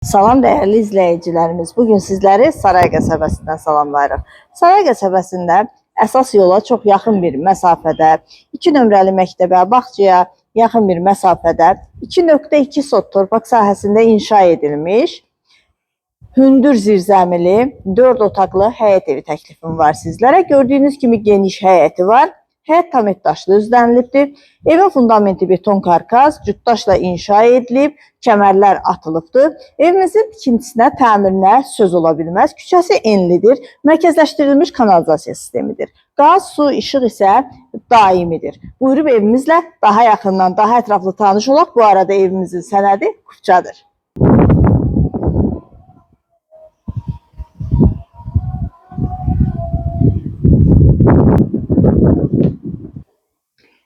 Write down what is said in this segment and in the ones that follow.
Salam dəyərli izləyicilərimiz. Bugün sizləri Saray qəsəbəsindən salamlayırıq. Saray qəsəbəsində əsas yola çox yaxın bir məsafədə, 2 nömrəli məktəbə, bağçaya yaxın bir məsafədə 2.2 sot torpaq sahəsində inşa edilmiş hündür zirzəmili 4 otaqlı həyət evi təklifim var sizlərə. Gördüyünüz kimi geniş həyəti var. Həyət tam daşlı düzlənilibdir. Evin fundamenti beton karkas, cütdaşla inşa edilib, kəmərlər atılıbdır. Evimizin tikintisinə, təmirinə söz ola bilməz. Küçəsi enlidir, mərkəzləşdirilmiş kanalizasiya sistemidir. Qaz, su, işıq isə daimidir. Buyurub evimizlə daha yaxından, daha ətraflı tanış olaq. Bu arada evimizin sənədi Kupçadır.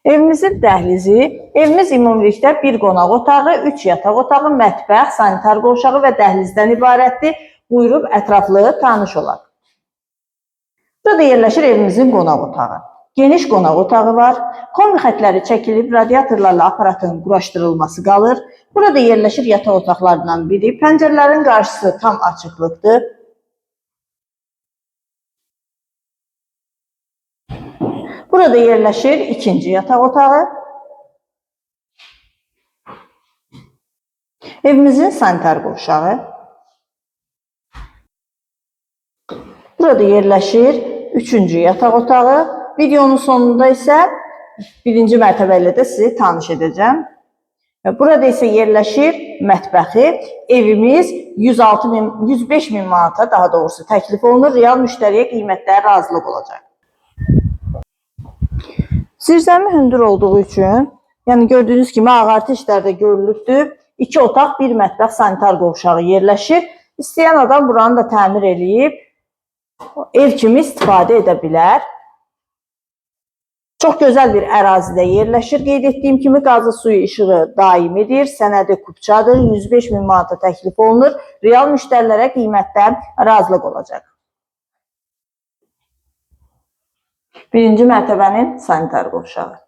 Evimizin dəhlizi, evimiz ümumilikdə bir qonaq otağı, 3 yataq otağı, mətbəx, sanitar qovşağı və dəhlizdən ibarətdir. Buyurub ətraflı tanış olaq. Burada yerləşir evimizin qonaq otağı. Geniş qonaq otağı var. Kombi xətləri çəkilib, radiatorlarla aparatın quraşdırılması qalır. Burada yerləşir yataq otaqlarından biri. Pəncərələrin qarşısı tam açıqlıqdır. Burada yerləşir ikinci yataq otağı. Evimizin sanitar qovşağı. Burada yerləşir üçüncü yataq otağı. Videonun sonunda isə birinci mərtəbə ilə də sizi tanış edəcəm. Burada isə yerləşir mətbəxi. Evimiz 105 min manata daha doğrusu təklif olunur. Real müştəriyə qiymətlər razılıq olacaq. Zirzəmi hündür olduğu üçün, yəni gördüyünüz kimi ağartı işlərdə görülübdür. 2 otaq, 1 mətbəx, sanitar qovşağı yerləşir. İstəyən adam buranı da təmir eləyib, ev kimi istifadə edə bilər. Çox gözəl bir ərazidə yerləşir. Qeyd etdiyim kimi qazı, suyu, işığı daimidir. Sənədi Kupçadır. 105 min manata təklif olunur. Real müştərilərə qiymətdən razılıq olacaq. Birinci mərtəbənin sanitar qovşağı.